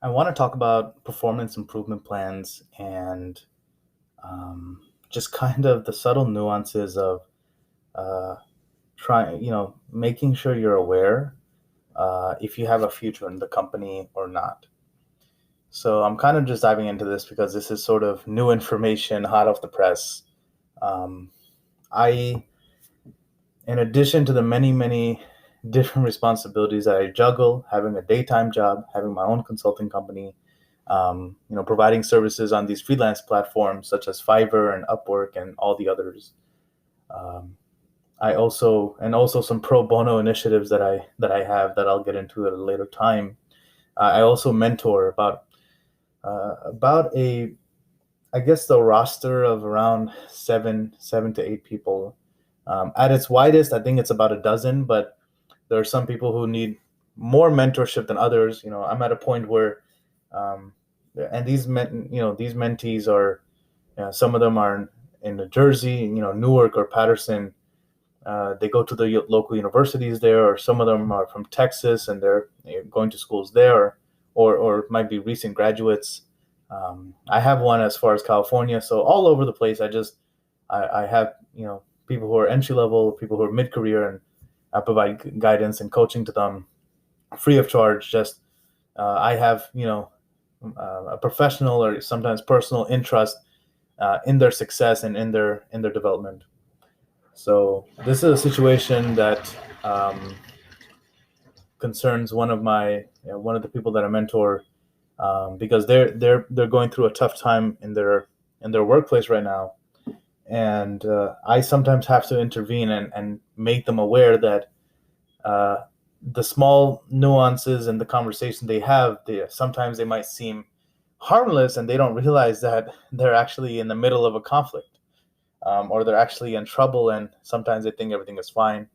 I want to talk about performance improvement plans and just kind of the subtle nuances of uh, making sure you're aware if you have a future in the company or not. So I'm kind of just diving into this because this is sort of new information, hot off the press. Um, I, in addition to the many different responsibilities that I juggle, having a daytime job, having my own consulting company, providing services on these freelance platforms such as Fiverr and Upwork and all the others. Um, I also some pro bono initiatives that I have that I'll get into at a later time. I also mentor about a I guess the roster of around seven to eight people. At its widest, I think it's about a dozen, but there are some people who need more mentorship than others. I'm at a point where, um, and these mentees are, some of them are in New Jersey, Newark or Patterson. They go to the local universities there, or some of them are from Texas and they're going to schools there, or might be recent graduates. I have one as far as California, so all over the place. I have people who are entry level, people who are mid career, and I provide guidance and coaching to them free of charge. Just I have a professional or sometimes personal interest in their success and in their development. So this is a situation that concerns one of the people that I mentor, because they're going through a tough time in their workplace right now, and I sometimes have to intervene and make them aware that uh, the small nuances in the conversation they have, sometimes they might seem harmless, and they don't realize that they're actually in the middle of a conflict, or they're actually in trouble, and sometimes they think everything is fine.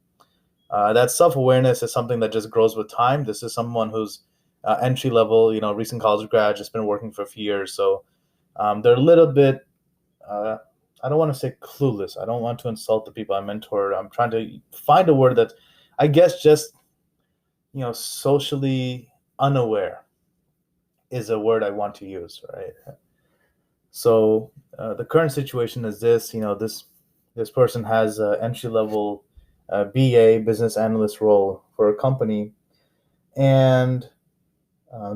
That self-awareness is something that just grows with time. This is someone who's entry level, recent college grad, just been working for a few years, so they're a little bit. Uh, I don't want to say clueless. I don't want to insult the people I mentor. I'm trying to find a word that, I guess, just socially unaware is a word I want to use, right? So the current situation is this. This person has an entry level BA business analyst role for a company, and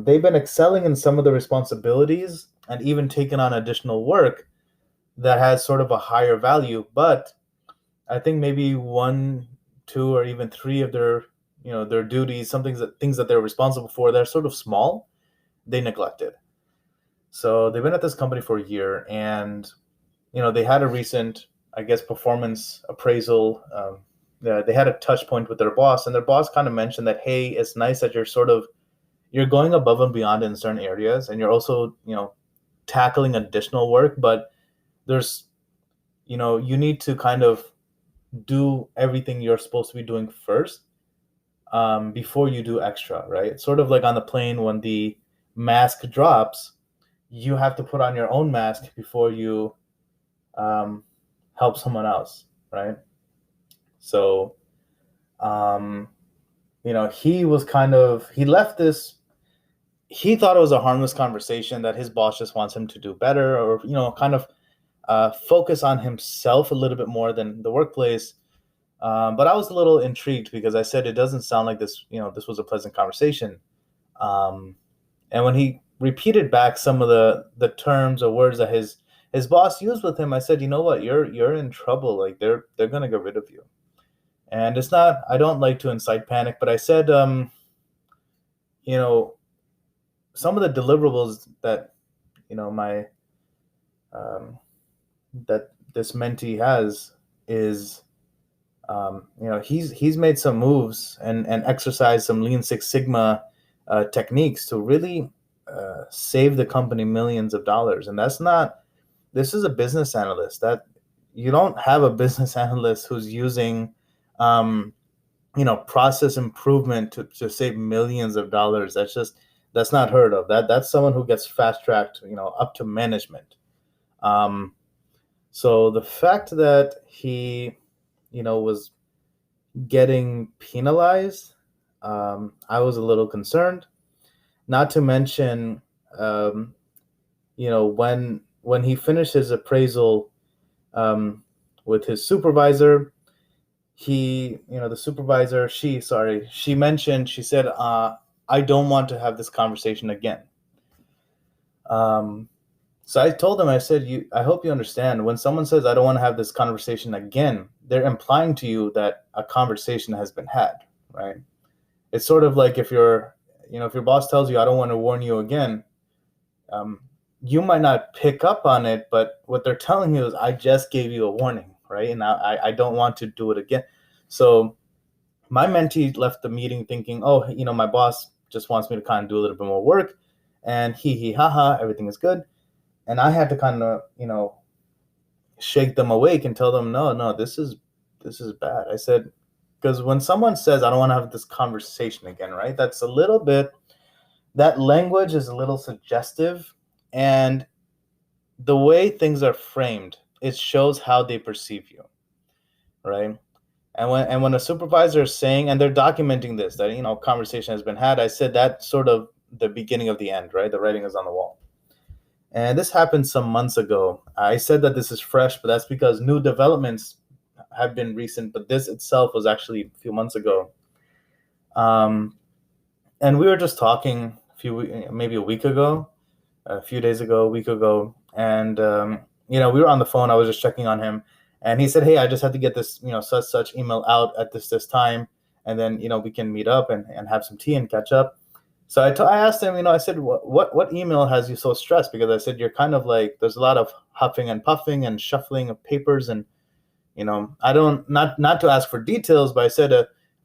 they've been excelling in some of the responsibilities and even taken on additional work that has sort of a higher value. But I think maybe one, two, or even three of their duties, things that they're responsible for, they're sort of small, they neglected. So they've been at this company for a year, and they had a recent, I guess, performance appraisal. They had a touch point with their boss, and their boss kind of mentioned that, hey, it's nice that you're going above and beyond in certain areas, and you're also tackling additional work, but there's you need to kind of do everything you're supposed to be doing first, before you do extra, right? It's sort of like on the plane when the mask drops, you have to put on your own mask before you um, help someone else, right? So, um, he left this. He thought it was a harmless conversation that his boss just wants him to do better, or kind of focus on himself a little bit more than the workplace. But I was a little intrigued because I said it doesn't sound like this. This was a pleasant conversation. Um, and when he repeated back some of the terms or words that his boss used with him, I said, you know what, you're in trouble. Like they're gonna get rid of you. And it's not. I don't like to incite panic, but I said, you know, some of the deliverables that my that this mentee has is, he's made some moves and exercised some Lean Six Sigma techniques to really save the company millions of dollars. And that's not. This is a business analyst. That you don't have a business analyst who's using, um, process improvement to save millions of dollars. That's not heard of. That's someone who gets fast tracked, up to management. Um, so the fact that he, was getting penalized, I was a little concerned. Not to mention, um, when he finished his appraisal um, with his supervisor, the supervisor, she mentioned, she said, I don't want to have this conversation again. Um, so I told him, I said, I hope you understand, when someone says, I don't want to have this conversation again, they're implying to you that a conversation has been had, right? It's sort of like if if your boss tells you, I don't want to warn you again, um, you might not pick up on it, but what they're telling you is, I just gave you a warning, right? And I don't want to do it again. So my mentee left the meeting thinking, oh, my boss just wants me to kind of do a little bit more work, and ha ha, everything is good. And I had to kind of, shake them awake and tell them, no, this is bad. I said, because when someone says, I don't want to have this conversation again, right? That language is a little suggestive, and the way things are framed, it shows how they perceive you, right? And when a supervisor is saying, and they're documenting this, that conversation has been had, I said that's sort of the beginning of the end, right? The writing is on the wall. And this happened some months ago. I said that this is fresh, but that's because new developments have been recent, but this itself was actually a few months ago. And we were just talking maybe a week ago, a few days ago, a week ago, and we were on the phone. I was just checking on him, and he said, "Hey, I just had to get this, such email out at this time, and then we can meet up and have some tea and catch up." So I asked him, I said, what email has you so stressed? Because I said, you're kind of like, there's a lot of huffing and puffing and shuffling of papers, and I don't, not to ask for details, but I said,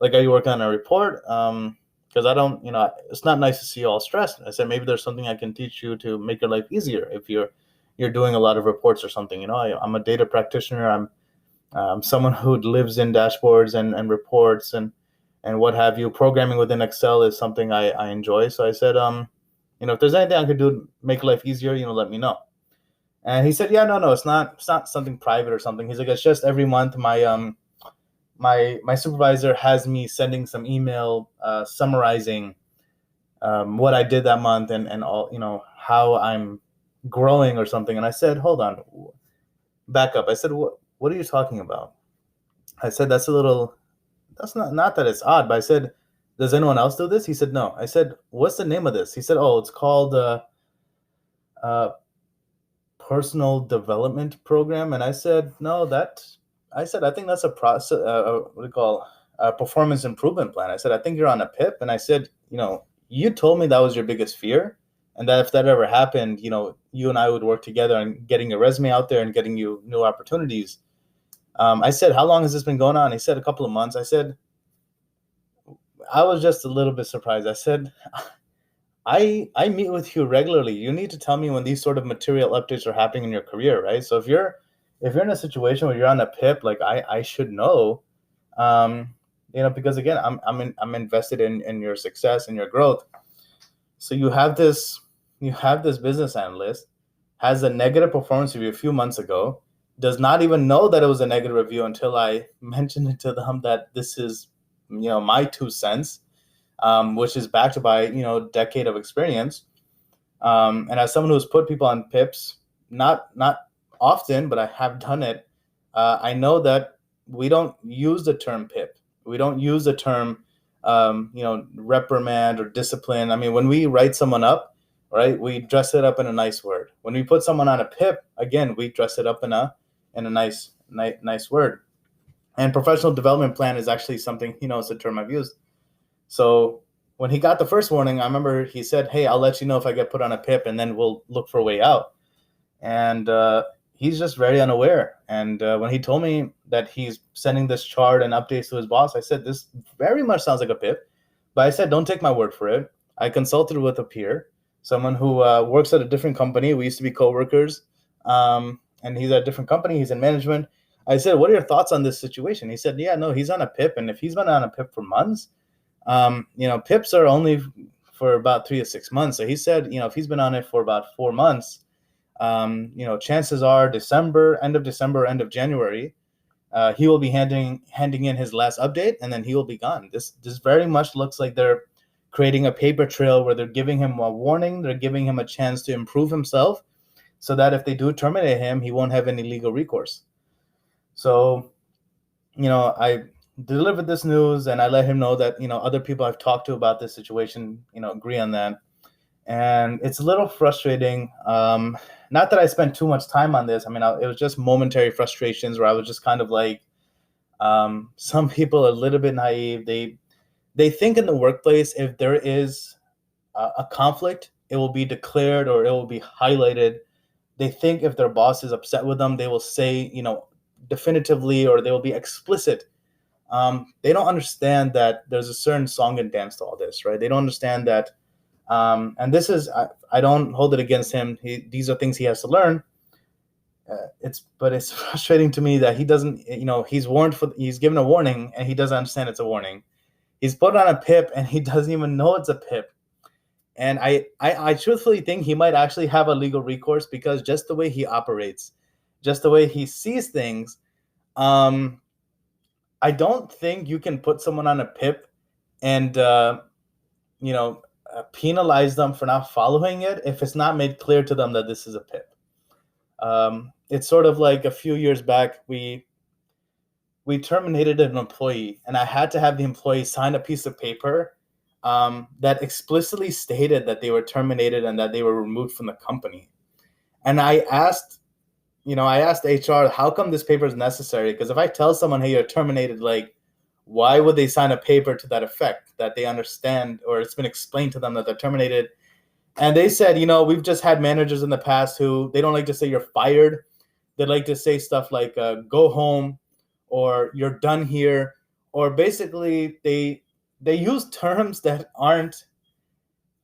like, are you working on a report? Because I don't, it's not nice to see you all stressed. I said, maybe there's something I can teach you to make your life easier if you're doing a lot of reports or something. I'm a data practitioner. I'm someone who lives in dashboards and reports and what have you. Programming within Excel is something I enjoy. So I said, if there's anything I could do to make life easier, let me know. And he said, yeah, no, it's not something private or something. He's like, it's just every month my supervisor has me sending some email summarizing what I did that month and all, how I'm growing or something. And I said, hold on, back up. I said, what are you talking about? I said, that's not that it's odd, but I said, does anyone else do this? He said, no. I said, what's the name of this? He said, oh, it's called personal development program. And I said, no, I think that's a process, what do you call, a performance improvement plan. I said, I think you're on a PIP. And I said, you told me that was your biggest fear, and that if that ever happened, you and I would work together on getting your resume out there and getting you new opportunities. I said, how long has this been going on? He said, a couple of months. I said, I was just a little bit surprised. I said, I meet with you regularly. You need to tell me when these sort of material updates are happening in your career, right? So if you're in a situation where you're on a PIP, like I should know, because again, I'm invested in your success and your growth. So you have this business analyst has a negative performance review a few months ago, does not even know that it was a negative review until I mentioned it to them that this is my 2 cents, which is backed by decade of experience. And as someone who's put people on PIPs, not often, but I have done it. I know that we don't use the term PIP. We don't use the term reprimand or discipline. I mean, when we write someone up, right, we dress it up in a nice word. When we put someone on a PIP, again, we dress it up in a nice word. And professional development plan is actually something, it's a term I've used. So when he got the first warning, I remember he said, hey, I'll let you know if I get put on a PIP, and then we'll look for a way out. And he's just very unaware. And when he told me that he's sending this chart and updates to his boss, I said, this very much sounds like a PIP. But I said, don't take my word for it. I consulted with a peer, someone who works at a different company. We used to be coworkers. And he's at a different company. He's in management. I said, what are your thoughts on this situation? He said, yeah, no, he's on a PIP. And if he's been on a PIP for months, PIPs are only for about 3 to 6 months. So he said, if he's been on it for about 4 months, chances are end of December, end of January, he will be handing in his last update, and then he will be gone. This very much looks like they're creating a paper trail where they're giving him a warning, they're giving him a chance to improve himself, so that if they do terminate him, he won't have any legal recourse. So, I delivered this news and I let him know that, other people I've talked to about this situation, agree on that. And it's a little frustrating. Not that I spent too much time on this. I mean, it was just momentary frustrations where I was just kind of like, some people are a little bit naive. They think in the workplace, if there is a conflict, it will be declared or it will be highlighted. They think if their boss is upset with them, they will say, definitively, or they will be explicit. They don't understand that there's a certain song and dance to all this, right? They don't understand that. And this is, I don't hold it against him. These are things he has to learn. But it's frustrating to me that he doesn't, he's given a warning and he doesn't understand it's a warning. He's put on a PIP and he doesn't even know it's a PIP. And I truthfully think he might actually have a legal recourse, because just the way he operates, just the way he sees things, I don't think you can put someone on a PIP and, penalize them for not following it if it's not made clear to them that this is a PIP. It's sort of like a few years back, we terminated an employee, and I had to have the employee sign a piece of paper that explicitly stated that they were terminated and that they were removed from the company. And I asked HR, how come this paper is necessary? Because if I tell someone, hey, you're terminated, like, why would they sign a paper to that effect, that they understand, or it's been explained to them that they're terminated? And they said, we've just had managers in the past who, they don't like to say you're fired. They like to say stuff like, go home, or you're done here. Or basically they use terms that aren't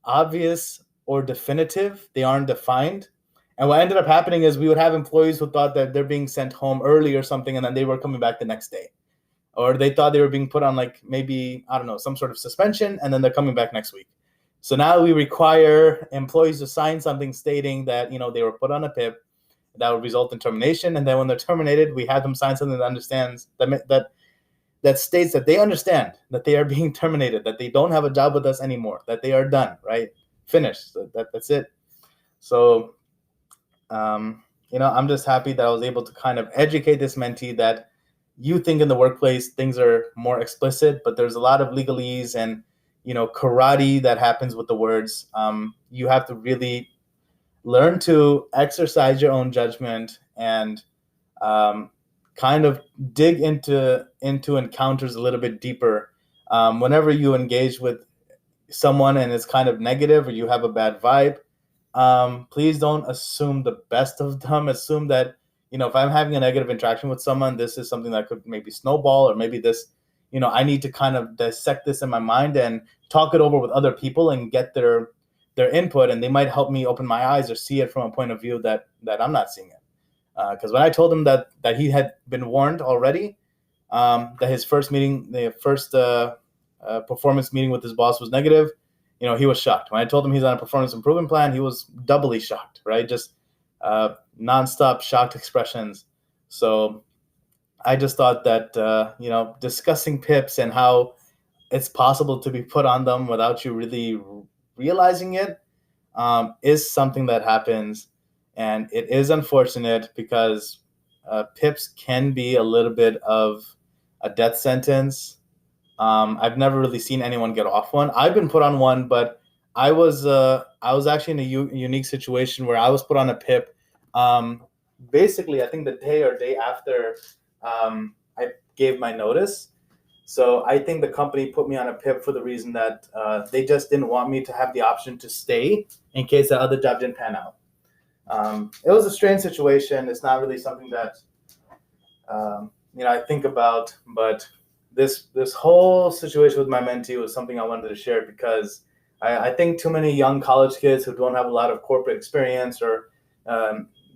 obvious or definitive. They aren't defined. And what ended up happening is we would have employees who thought that they're being sent home early or something, and then they were coming back the next day. Or they thought they were being put on, like, maybe, I don't know, some sort of suspension, and then they're coming back next week. So now we require employees to sign something stating that, they were put on a PIP that would result in termination. And then when they're terminated, we have them sign something that understands that states that they understand that they are being terminated, that they don't have a job with us anymore, that they are done, right? Finished. So that's it. So, I'm just happy that I was able to kind of educate this mentee that you think in the workplace things are more explicit, but there's a lot of legalese and, karate that happens with the words. You have to really learn to exercise your own judgment and kind of dig into encounters a little bit deeper. Whenever you engage with someone and it's kind of negative or you have a bad vibe, please don't assume the best of them. Assume that, if I'm having a negative interaction with someone, this is something that could maybe snowball, or maybe this, I need to kind of dissect this in my mind and talk it over with other people and get their input, and they might help me open my eyes or see it from a point of view that I'm not seeing it. Because when I told him that he had been warned already, that his first meeting, the first performance meeting with his boss was negative, he was shocked. When I told him he's on a performance improvement plan, he was doubly shocked, right? Just nonstop shocked expressions. So I just thought that, discussing PIPs and how it's possible to be put on them without you really realizing it is something that happens. And it is unfortunate because PIPs can be a little bit of a death sentence. I've never really seen anyone get off one. I've been put on one, but I was actually in a unique situation where I was put on a PIP. Basically, I think the day after I gave my notice. So I think the company put me on a PIP for the reason that they just didn't want me to have the option to stay in case the other job didn't pan out. It was a strange situation. It's not really something that I think about, but this whole situation with my mentee was something I wanted to share because I think too many young college kids who don't have a lot of corporate experience or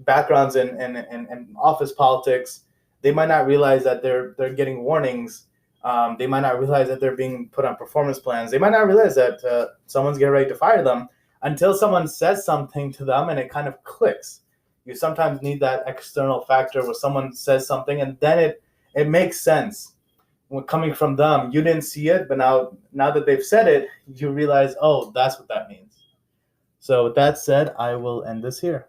backgrounds in office politics, they might not realize that they're getting warnings. They might not realize that they're being put on performance plans. They might not realize that someone's getting ready to fire them until someone says something to them and it kind of clicks. You sometimes need that external factor where someone says something and then it makes sense. coming from them, you didn't see it, but now that they've said it, you realize, oh, that's what that means. So with that said, I will end this here.